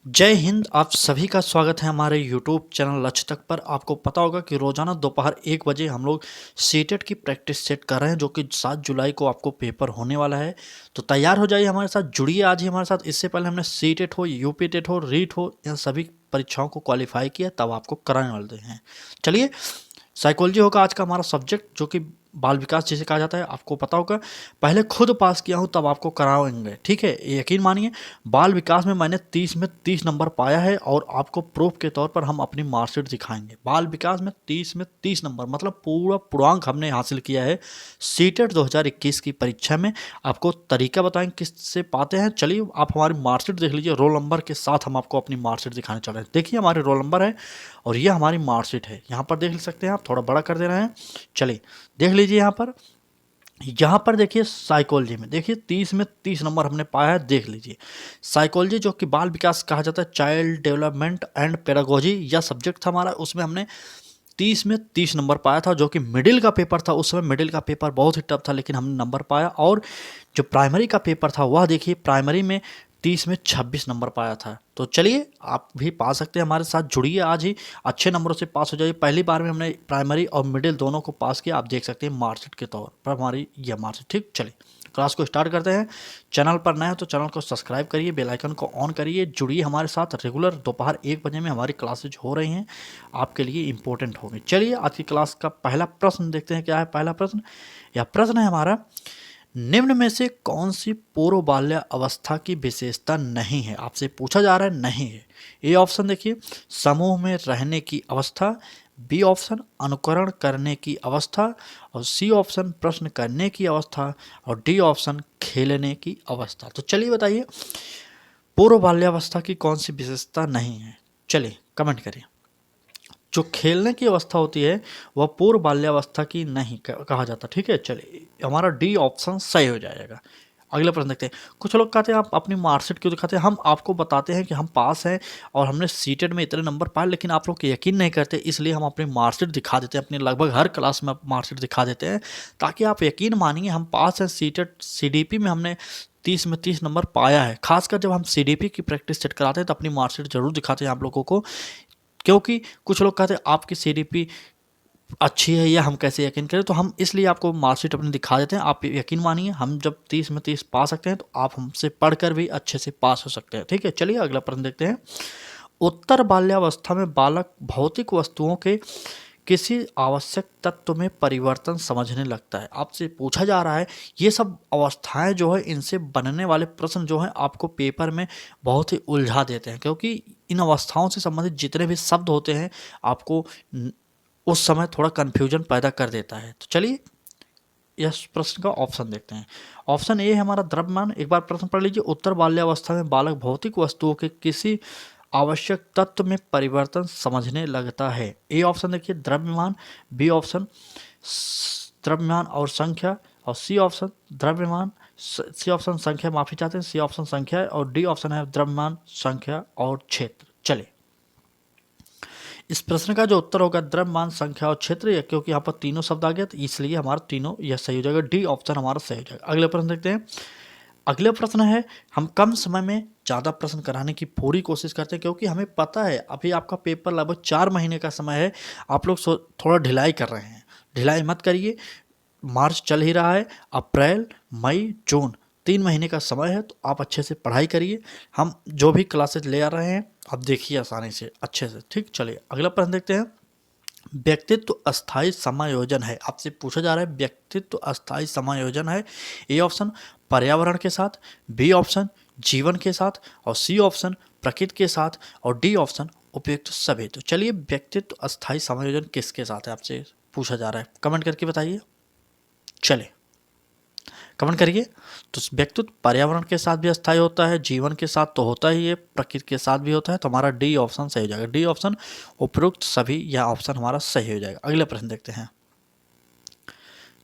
जय हिंद। आप सभी का स्वागत है हमारे यूट्यूब चैनल लक्ष्य तक पर। आपको पता होगा कि रोजाना दोपहर 1 बजे हम लोग सीटेट की प्रैक्टिस सेट कर रहे हैं, जो कि 7 जुलाई को आपको पेपर होने वाला है। तो तैयार हो जाइए, हमारे साथ जुड़िए आज ही हमारे साथ। इससे पहले हमने सीटेट हो, यूपी टेट हो, रीट हो, इन सभी परीक्षाओं को क्वालिफाई किया, तब आपको कराने वाले हैं। चलिए, साइकोलॉजी होगा आज का हमारा सब्जेक्ट, जो कि बाल विकास जिसे कहा जाता है। आपको पता होगा, पहले खुद पास किया हूँ तब आपको कराएंगे, ठीक है, यकीन मानिए। बाल विकास में मैंने 30 में 30 नंबर पाया है और आपको प्रूफ के तौर पर हम अपनी मार्कशीट दिखाएंगे। बाल विकास में 30 में 30 नंबर मतलब पूरा पूर्णांक हमने हासिल किया है सीटेट 2021 की परीक्षा में। आपको तरीका बताएंगे किससे पाते हैं। चलिए, आप हमारी मार्कशीट देख लीजिए। रोल नंबर के साथ हम आपको अपनी मार्कशीट दिखाने चल रहे हैं। देखिए, हमारे रोल नंबर है और ये हमारी मार्कशीट है। यहाँ पर देख सकते हैं आप, थोड़ा बड़ा कर दे रहे हैं। चलिए देख लीजिए, यहाँ पर देखिए, साइकोलॉजी में देखिए 30 में 30 नंबर हमने पाया है। देख लीजिए, साइकोलॉजी जो कि बाल विकास कहा जाता है, चाइल्ड डेवलपमेंट एंड पेडागोजी, यह सब्जेक्ट था हमारा। उसमें हमने 30 में 30 नंबर पाया था, जो कि मिडिल का पेपर था। उस समय मिडिल का पेपर बहुत ही टफ था, लेकिन हमने नंबर पाया। और जो प्राइमरी का पेपर था, वह देखिए, प्राइमरी में 30 में 26 नंबर पाया था। तो चलिए, आप भी पा सकते हैं, हमारे साथ जुड़िए आज ही, अच्छे नंबरों से पास हो जाइए। पहली बार में हमने प्राइमरी और मिडिल दोनों को पास किया। आप देख सकते हैं मार्कशीट के तौर पर हमारी यह मार्कशीट। ठीक, चलिए क्लास को स्टार्ट करते हैं। चैनल पर नए हैं तो चैनल को सब्सक्राइब करिए, बेल आइकन को ऑन करिए, जुड़िए हमारे साथ। रेगुलर दोपहर 1 बजे में हमारी क्लासेज हो रही हैं, आपके लिए इंपॉर्टेंट होंगे। चलिए, आज की क्लास का पहला प्रश्न देखते हैं। क्या है पहला प्रश्न? यह प्रश्न है हमारा, निम्न में से कौन सी पूर्व बाल्य अवस्था की विशेषता नहीं है? आपसे पूछा जा रहा है, नहीं है। ए ऑप्शन देखिए, समूह में रहने की अवस्था। बी ऑप्शन, अनुकरण करने की अवस्था। और सी ऑप्शन, प्रश्न करने की अवस्था। और डी ऑप्शन, खेलने की अवस्था। तो चलिए बताइए, पूर्व बाल्यावस्था की कौन सी विशेषता नहीं है? चलिए कमेंट करिए। जो खेलने की अवस्था होती है, वह पूर्व बाल्यावस्था की नहीं कहा जाता। ठीक है, चलिए हमारा डी ऑप्शन सही हो जाएगा। अगला प्रश्न देखते हैं। कुछ लोग कहते हैं आप अपनी मार्कशीट क्यों दिखाते हैं? हम आपको बताते हैं कि हम पास हैं और हमने सीटेट में इतने नंबर पाए, लेकिन आप लोग यकीन नहीं करते, इसलिए हम अपनी मार्कशीट दिखा देते हैं। अपनी लगभग हर क्लास में मार्कशीट दिखा देते हैं, ताकि आप यकीन मानिए हम पास हैं। सीटेट सीडीपी में हमने 30 में 30 नंबर पाया है। खासकर जब हम सीडीपी की प्रैक्टिस सेट कराते हैं तो अपनी मार्कशीट जरूर दिखाते हैं आप लोगों को, क्योंकि कुछ लोग कहते हैं आपकी सीडीपी अच्छी है या हम कैसे यकीन करें। तो हम इसलिए आपको मार्कशीट अपनी दिखा देते हैं। आप यकीन मानिए, हम जब 30 में 30 पा सकते हैं तो आप हमसे पढ़कर भी अच्छे से पास हो सकते हैं। ठीक है, चलिए अगला प्रश्न देखते हैं। उत्तर बाल्यावस्था में बालक भौतिक वस्तुओं के किसी आवश्यक तत्व में परिवर्तन समझने लगता है। आपसे पूछा जा रहा है, ये सब अवस्थाएं जो है, इनसे बनने वाले प्रश्न जो हैं आपको पेपर में बहुत ही उलझा देते हैं, क्योंकि इन अवस्थाओं से संबंधित जितने भी शब्द होते हैं, आपको उस समय थोड़ा कन्फ्यूजन पैदा कर देता है। तो चलिए इस प्रश्न का ऑप्शन देखते हैं। ऑप्शन ए है हमारा द्रव्यमान। एक बार प्रश्न पढ़ लीजिए। उत्तर बाल्यावस्था में बालक भौतिक वस्तुओं के किसी आवश्यक तत्व में परिवर्तन समझने लगता है। ए ऑप्शन देखिए द्रव्यमान, बी ऑप्शन द्रव्यमान और संख्या, और सी ऑप्शन द्रव्यमान, सी ऑप्शन संख्या, माफी चाहते हैं, सी ऑप्शन संख्या, और डी ऑप्शन है द्रव्यमान, संख्या और क्षेत्र। चलिए, इस प्रश्न का जो उत्तर होगा द्रव्यमान, संख्या और क्षेत्र, या क्योंकि यहाँ पर तीनों शब्द आ गया तो इसलिए हमारा तीनों यह सही हो जाएगा। डी ऑप्शन हमारा सही हो जाएगा। अगले प्रश्न देखते हैं। अगला प्रश्न है, हम कम समय में ज़्यादा प्रश्न कराने की पूरी कोशिश करते हैं, क्योंकि हमें पता है अभी आपका पेपर लगभग 4 महीने का समय है। आप लोग थोड़ा ढिलाई कर रहे हैं। ढिलाई मत करिए, मार्च चल ही रहा है, अप्रैल मई जून 3 महीने का समय है, तो आप अच्छे से पढ़ाई करिए। हम जो भी क्लासेज ले आ रहे हैं आप देखिए आसानी से, अच्छे से। ठीक, चलिए अगला प्रश्न देखते हैं। व्यक्तित्व अस्थायी समायोजन है। आपसे पूछा जा रहा है व्यक्तित्व अस्थायी समायोजन है। ए ऑप्शन पर्यावरण के साथ, बी ऑप्शन जीवन के साथ, और सी ऑप्शन प्रकृति के साथ, और डी ऑप्शन उपयुक्त सभी। तो चलिए, व्यक्तित्व अस्थायी समायोजन किसके साथ है आपसे पूछा जा रहा है, कमेंट करके बताइए। चलिए कमेंट करिए। तो व्यक्तित्व पर्यावरण के साथ भी अस्थायी होता है, जीवन के साथ तो होता ही है, प्रकृति के साथ भी होता है। तो हमारा डी ऑप्शन सही हो जाएगा। डी ऑप्शन उपरोक्त सभी, यह ऑप्शन हमारा सही हो जाएगा। अगले प्रश्न देखते हैं।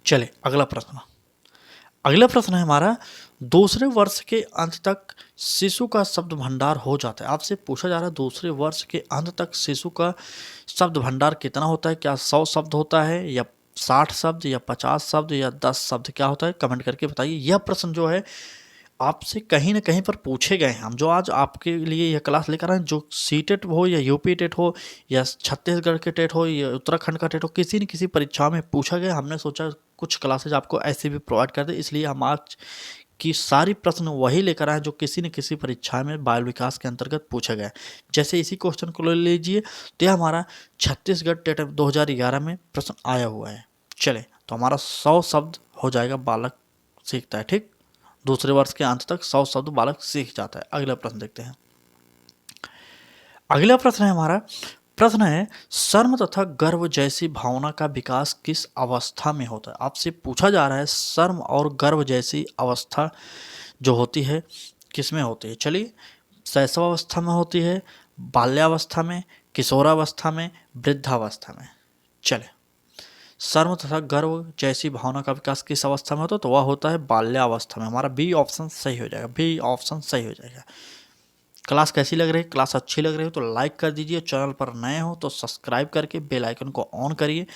चलिए अगला प्रश्न। अगला प्रश्न है हमारा, दूसरे वर्ष के अंत तक शिशु का शब्द भंडार हो जाता है। आपसे पूछा जा रहा है दूसरे वर्ष के अंत तक शिशु का शब्द भंडार कितना होता है? क्या 100 शब्द होता है, या 60 शब्द, या 50 शब्द, या 10 शब्द? क्या होता है, कमेंट करके बताइए। यह प्रश्न जो है आपसे कहीं न कहीं पर पूछे गए हैं। हम जो आज आपके लिए यह क्लास लेकर आए हैं, जो सीटेट हो या यूपी टेट हो या छत्तीसगढ़ के टेट हो या उत्तराखंड का टेट हो, किसी न किसी परीक्षा में पूछा गया। हमने सोचा कुछ क्लासेज आपको ऐसे भी प्रोवाइड कर दें, इसलिए हम आज की सारी प्रश्न वही लेकर आए जो किसी न किसी परीक्षा में बाल विकास के अंतर्गत पूछा गया है। जैसे इसी क्वेश्चन को ले लीजिए, तो यह हमारा छत्तीसगढ़ टेट 2011 में प्रश्न आया हुआ है। चले, तो हमारा 100 शब्द हो जाएगा बालक सीखता है। ठीक, दूसरे वर्ष के अंत तक 100 शब्द बालक सीख जाता है। अगला प्रश्न देखते हैं। अगला प्रश्न है हमारा, प्रश्न है शर्म तथा गर्व जैसी भावना का विकास किस अवस्था में होता है। आपसे पूछा जा रहा है शर्म और गर्व जैसी अवस्था जो होती है किस में होती है। चलिए, शैशवावस्था में होती है, बाल्यावस्था में, किशोरावस्था में, वृद्धावस्था में। चले, शर्म तथा गर्व जैसी भावना का विकास किस अवस्था में होता है, तो वह होता है बाल्यावस्था में। हमारा बी ऑप्शन सही हो जाएगा, बी ऑप्शन सही हो जाएगा। क्लास कैसी लग रही है? क्लास अच्छी लग रही हो तो लाइक कर दीजिए, चैनल पर नए हो तो सब्सक्राइब करके बेल आइकन को ऑन करिए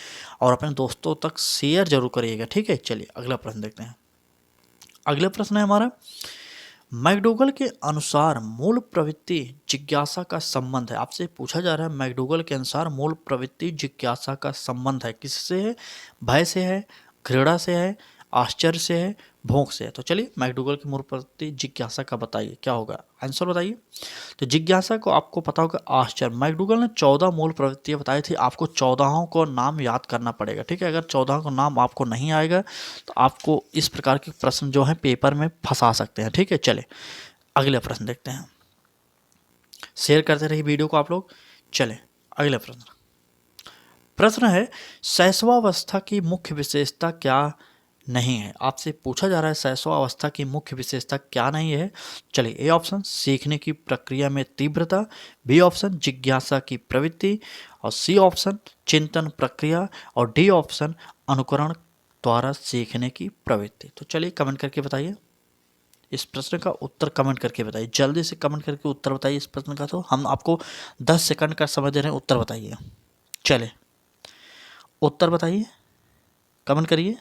और अपने दोस्तों तक शेयर जरूर करिएगा। ठीक है, चलिए अगला प्रश्न देखते हैं। अगला प्रश्न है हमारा, मैकडूगल के अनुसार मूल प्रवृत्ति जिज्ञासा का संबंध है। आपसे पूछा जा रहा है मैकडूगल के अनुसार मूल प्रवृत्ति जिज्ञासा का संबंध है किससे है? भय से है, घृणा से है, आश्चर्य से है, भोग से है। तो चलिए, मैकडूगल की मूल प्रवृत्ति जिज्ञासा का बताइए, क्या होगा आंसर बताइए। तो जिज्ञासा को आपको पता होगा आश्चर्य। मैकडूगल ने 14 मूल प्रवृत्तियां बताई थी, आपको 14 को नाम याद करना पड़ेगा। ठीक है, अगर 14 को नाम आपको नहीं आएगा तो आपको इस प्रकार के प्रश्न जो है पेपर में फंसा सकते हैं। ठीक है, चले अगले प्रश्न देखते हैं। शेयर करते रहिए वीडियो को आप लोग। चले अगले प्रश्न। प्रश्न है शैशवावस्था की मुख्य विशेषता क्या नहीं है। आपसे पूछा जा रहा है शैशवावस्था की मुख्य विशेषता क्या नहीं है। चलिए, ए ऑप्शन सीखने की प्रक्रिया में तीव्रता, बी ऑप्शन जिज्ञासा की प्रवृत्ति, और सी ऑप्शन चिंतन प्रक्रिया, और डी ऑप्शन अनुकरण द्वारा सीखने की प्रवृत्ति। तो चलिए कमेंट करके बताइए, इस प्रश्न का उत्तर कमेंट करके बताइए, जल्दी से कमेंट करके उत्तर बताइए इस प्रश्न का। तो हम आपको 10 सेकंड का समय दे रहे हैं, उत्तर बताइए। चले उत्तर बताइए, कमेंट करिए।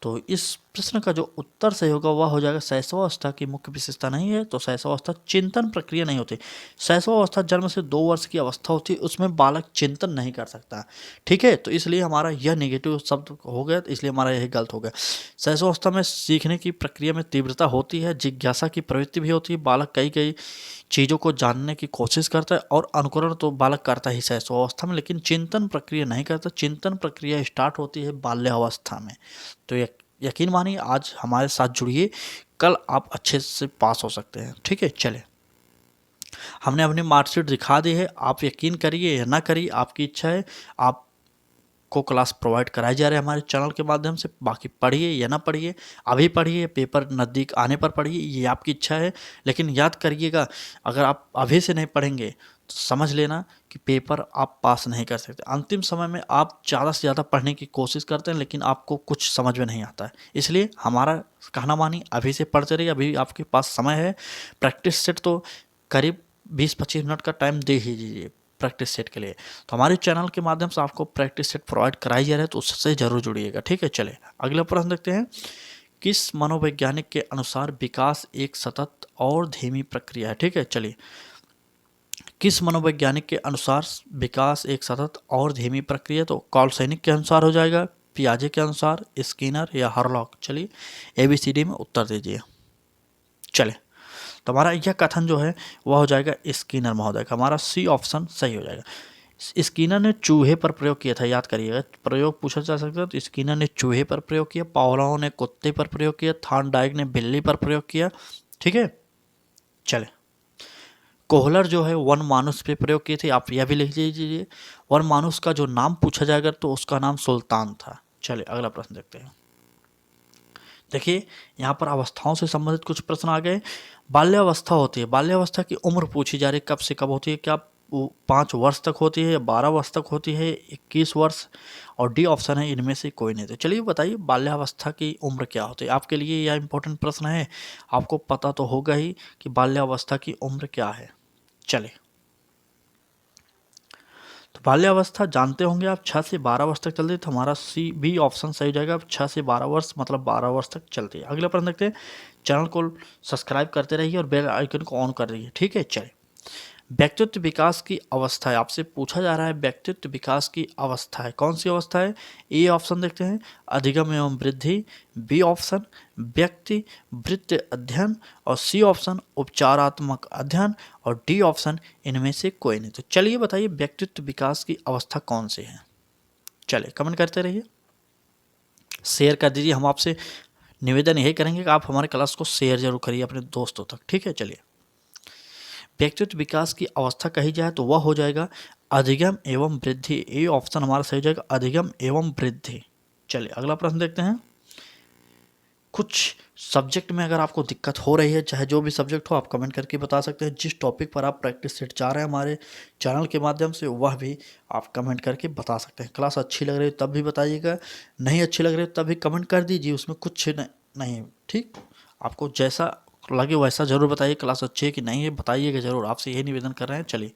तो इस प्रश्न का जो उत्तर सही होगा वह हो जाएगा शैशवावस्था की मुख्य विशेषता नहीं है, तो शैशवावस्था चिंतन प्रक्रिया नहीं होती। शैशवावस्था जन्म से 2 वर्ष की अवस्था होती है, उसमें बालक चिंतन नहीं कर सकता। ठीक है, तो इसलिए हमारा यह नेगेटिव शब्द हो गया, तो इसलिए हमारा यही गलत हो गया। शैशवावस्था में सीखने की प्रक्रिया में तीव्रता होती है, जिज्ञासा की प्रवृत्ति भी होती है, बालक कई कई चीज़ों को जानने की कोशिश करता है, और अनुकरण तो बालक करता ही शैशवावस्था में, लेकिन चिंतन प्रक्रिया नहीं करता। चिंतन प्रक्रिया स्टार्ट होती है बाल्यावस्था में। तो यकीन मानिए, आज हमारे साथ जुड़िए, कल आप अच्छे से पास हो सकते हैं। ठीक है, चले हमने अपनी मार्कशीट दिखा दी है, आप यकीन करिए या ना करिए आपकी इच्छा है। आप को क्लास प्रोवाइड कराई जा रही है हमारे चैनल के माध्यम से, बाकी पढ़िए या ना पढ़िए, अभी पढ़िए पेपर नज़दीक आने पर पढ़िए, ये आपकी इच्छा है। लेकिन याद करिएगा, अगर आप अभी से नहीं पढ़ेंगे तो समझ लेना कि पेपर आप पास नहीं कर सकते। अंतिम समय में आप ज़्यादा से ज़्यादा पढ़ने की कोशिश करते हैं, लेकिन आपको कुछ समझ में नहीं आता है। इसलिए हमारा कहना मानिए, अभी से पढ़ते रहिए, अभी आपके पास समय है। प्रैक्टिस सेट तो करीब 20-25 मिनट का टाइम दे ही दीजिए प्रैक्टिस सेट के लिए। तो हमारे चैनल के माध्यम से आपको प्रैक्टिस सेट प्रोवाइड कराई जा रहा है, तो उससे जरूर जुड़िएगा। ठीक है, चले अगला प्रश्न देखते हैं। किस मनोवैज्ञानिक के अनुसार विकास एक सतत और धीमी प्रक्रिया है। ठीक है, चलिए किस मनोवैज्ञानिक के अनुसार विकास एक सतत और धीमी प्रक्रिया, तो कार्ल सैनिक के अनुसार हो जाएगा, पियाजे के अनुसार, स्किनर या हरलॉक। चलिए ABCD में उत्तर दीजिए। चले, तो हमारा यह कथन जो है वह हो जाएगा स्किनर महोदय का, हमारा सी ऑप्शन सही हो जाएगा। स्किनर ने चूहे पर प्रयोग किया था, याद करिएगा, प्रयोग पूछा जा सकता है। तो स्किनर ने चूहे पर प्रयोग किया, पावलोव ने कुत्ते पर प्रयोग किया, थॉर्नडाइक ने बिल्ली पर प्रयोग किया। ठीक है, चले कोहलर जो है वन मानुस पे प्रयोग किए थे, आप यह भी लिख लीजिए। वन मानुस का जो नाम पूछा जाएगा तो उसका नाम सुल्तान था। चले अगला प्रश्न देखते हैं। देखिए यहाँ पर अवस्थाओं से संबंधित कुछ प्रश्न आ गए। बाल्यावस्था होती है, बाल्यावस्था की उम्र पूछी जा रही है, कब से कब होती है, क्या 5 वर्ष तक होती है या 12 वर्ष तक होती है, 21 वर्ष, और डी ऑप्शन है इनमें से कोई नहीं। तो चलिए बताइए बाल्यावस्था की उम्र क्या होती है। आपके लिए यह इंपॉर्टेंट प्रश्न है, आपको पता तो होगा ही कि बाल्यावस्था की उम्र क्या है। चले तो बाल्यावस्था जानते होंगे आप 6 से 12 वर्ष तक चलती है, तो हमारा सी बी ऑप्शन सही हो जाएगा। 6 से 12 वर्ष मतलब 12 वर्ष तक चलती है। अगला प्रश्न देखते हैं। चैनल को सब्सक्राइब करते रहिए और बेल आइकन को ऑन कर रहिए, ठीक है। चलिए, व्यक्तित्व विकास की अवस्था है, आपसे पूछा जा रहा है व्यक्तित्व विकास की अवस्था है, कौन सी अवस्था है। ए ऑप्शन देखते हैं अधिगम एवं वृद्धि, बी ऑप्शन व्यक्ति वृत्ति अध्ययन, और सी ऑप्शन उपचारात्मक अध्ययन, और डी ऑप्शन इनमें से कोई नहीं। तो चलिए बताइए व्यक्तित्व विकास की अवस्था कौन सी है। चलिए कमेंट करते रहिए, शेयर कर दीजिए। हम आपसे निवेदन यही करेंगे कि आप हमारे क्लास को शेयर जरूर करिए अपने दोस्तों तक, ठीक है। चलिए, व्यक्तित्व विकास की अवस्था कही जाए तो वह हो जाएगा अधिगम एवं वृद्धि। ए ऑप्शन हमारा सही हो जाएगा अधिगम एवं वृद्धि। चलिए अगला प्रश्न देखते हैं। कुछ सब्जेक्ट में अगर आपको दिक्कत हो रही है, चाहे जो भी सब्जेक्ट हो, आप कमेंट करके बता सकते हैं। जिस टॉपिक पर आप प्रैक्टिस सेट चाह रहे हैं हमारे चैनल के माध्यम से, वह भी आप कमेंट करके बता सकते हैं। क्लास अच्छी लग रही है तब भी बताइएगा, नहीं अच्छी लग रही है तब भी कमेंट कर दीजिए, उसमें कुछ नहीं, ठीक। आपको जैसा लगे वैसा जरूर बताइए, क्लास अच्छी है कि नहीं है बताइएगा जरूर, आपसे यही निवेदन कर रहे हैं। चलिए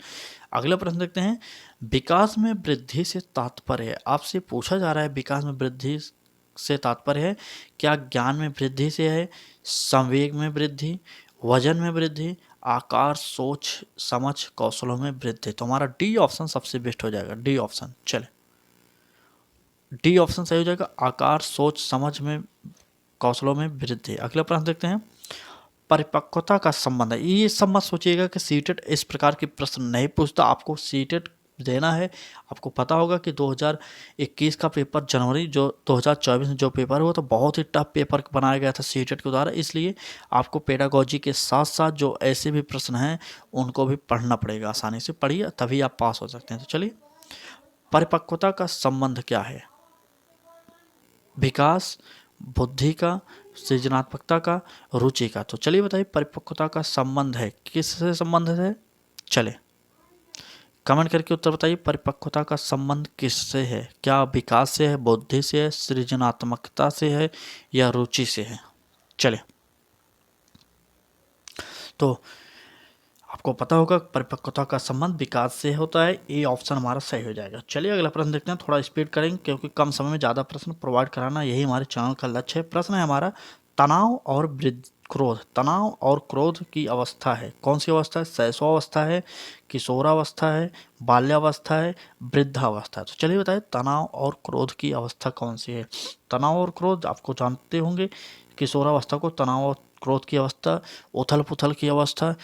अगला प्रश्न देखते हैं। विकास में वृद्धि से तात्पर्य है, आपसे पूछा जा रहा है विकास में वृद्धि से तात्पर्य है क्या ज्ञान में वृद्धि से है, संवेग में वृद्धि, वजन में वृद्धि, आकार सोच समझ कौशलों में वृद्धि। तो हमारा डी ऑप्शन सबसे बेस्ट हो जाएगा, डी ऑप्शन। चले, डी ऑप्शन सही हो जाएगा, आकार सोच समझ में कौशलों में वृद्धि। अगला प्रश्न देखते हैं। परिपक्वता का संबंध है, ये सब मत सोचिएगा कि सीटेट इस प्रकार के प्रश्न नहीं पूछता। आपको सीटेट देना है, आपको पता होगा कि 2021 का पेपर जनवरी जो 2024 में जो पेपर हुआ तो बहुत ही टफ पेपर बनाया गया था सीटेट के द्वारा, इसलिए आपको पेडागोजी के साथ साथ जो ऐसे भी प्रश्न हैं उनको भी पढ़ना पड़ेगा। आसानी से पढ़िए तभी आप पास हो सकते हैं। तो चलिए, परिपक्वता का संबंध क्या है, विकास, बुद्धि का, सृजनात्मकता का, रुचि का। तो चलिए बताइए परिपक्वता का संबंध है, किससे संबंधित है। चले कमेंट करके उत्तर बताइए, परिपक्वता का संबंध किससे है, क्या विकास से है, बुद्धि से है, सृजनात्मकता से है, या रुचि से है। चले, तो आपको पता होगा परिपक्वता का संबंध विकास से होता है। ए ऑप्शन हमारा सही हो जाएगा। चलिए अगला प्रश्न देखते हैं, थोड़ा स्पीड करेंगे क्योंकि कम समय में ज़्यादा प्रश्न प्रोवाइड कराना यही हमारे चैनल का लक्ष्य है। प्रश्न है हमारा, तनाव और क्रोध, तनाव और क्रोध की अवस्था है, कौन सी अवस्था है, शैशवावस्था है, किशोरावस्था है, बाल्यावस्था है, वृद्धावस्था है। तो चलिए बताइए तनाव और क्रोध की अवस्था कौन सी है। तनाव और क्रोध आपको जानते होंगे, किशोरावस्था को तनाव और क्रोध की अवस्था, उथल पुथल की अवस्था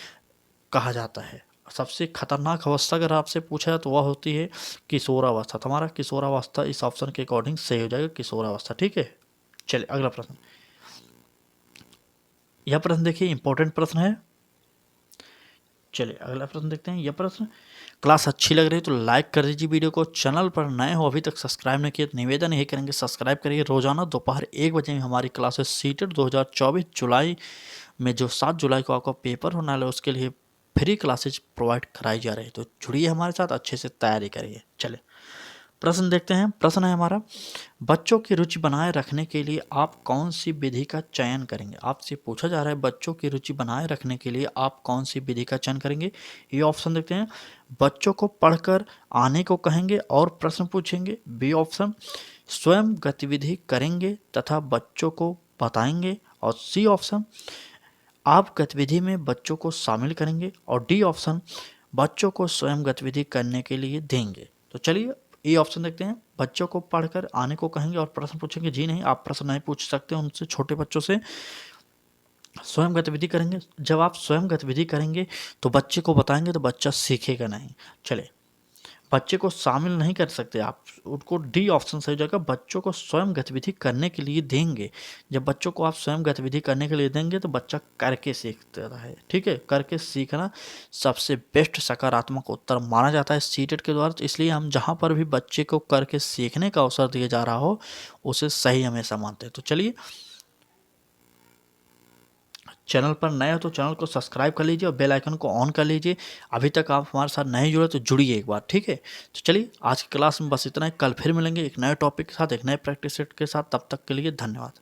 कहा जाता है। सबसे खतरनाक अवस्था अगर आपसे पूछा है तो वह होती है किशोरावस्था। तो हमारा किशोरावस्था इस ऑप्शन के अकॉर्डिंग सही हो जाएगा, किशोरावस्था, ठीक है। चलिए अगला प्रश्न, यह प्रश्न देखिए इंपॉर्टेंट प्रश्न है। चलिए अगला प्रश्न देखते हैं। यह प्रश्न, क्लास अच्छी लग रही है तो लाइक कर दीजिए वीडियो को, चैनल पर नए हो अभी तक सब्सक्राइब नहीं किए तो निवेदन यही करेंगे सब्सक्राइब करिए। रोजाना दोपहर 1 बजे में हमारी क्लासेस सीटेट 2024 जुलाई में जो 7 जुलाई को आपका पेपर होने वाला है उसके लिए फ्री क्लासेज प्रोवाइड कराई जा रही है, तो जुड़िए हमारे साथ, अच्छे से तैयारी करिए। चले प्रश्न देखते हैं। प्रश्न है हमारा, बच्चों की रुचि बनाए रखने के लिए आप कौन सी विधि का चयन करेंगे। आपसे पूछा जा रहा है बच्चों की रुचि बनाए रखने के लिए आप कौन सी विधि का चयन करेंगे। ये ऑप्शन देखते हैं, बच्चों को पढ़कर आने को कहेंगे और प्रश्न पूछेंगे। बी ऑप्शन, स्वयं गतिविधि करेंगे तथा बच्चों को बताएंगे, और सी ऑप्शन, आप गतिविधि में बच्चों को शामिल करेंगे, और डी ऑप्शन, बच्चों को स्वयं गतिविधि करने के लिए देंगे। तो चलिए ए ऑप्शन देखते हैं, बच्चों को पढ़कर आने को कहेंगे और प्रश्न पूछेंगे। जी नहीं, आप प्रश्न नहीं पूछ सकते उनसे, छोटे बच्चों से। स्वयं गतिविधि करेंगे, जब आप स्वयं गतिविधि करेंगे तो बच्चे को बताएंगे तो बच्चा सीखेगा नहीं। चले, बच्चे को शामिल नहीं कर सकते आप, उनको डी ऑप्शन सही जाएगा, बच्चों को स्वयं गतिविधि करने के लिए देंगे। जब बच्चों को आप स्वयं गतिविधि करने के लिए देंगे तो बच्चा करके सीखता है, ठीक है। करके सीखना सबसे बेस्ट सकारात्मक उत्तर माना जाता है सीटेट के द्वारा, तो इसलिए हम जहाँ पर भी बच्चे को करके सीखने का अवसर दिया जा रहा हो उसे सही हमेशा मानते हैं। तो चलिए, चैनल पर नए हो तो चैनल को सब्सक्राइब कर लीजिए और बेल आइकन को ऑन कर लीजिए। अभी तक आप हमारे साथ नहीं जुड़े तो जुड़िए एक बार, ठीक है। तो चलिए आज की क्लास में बस इतना ही, कल फिर मिलेंगे एक नए टॉपिक के साथ, एक नए प्रैक्टिस सेट के साथ। तब तक के लिए धन्यवाद।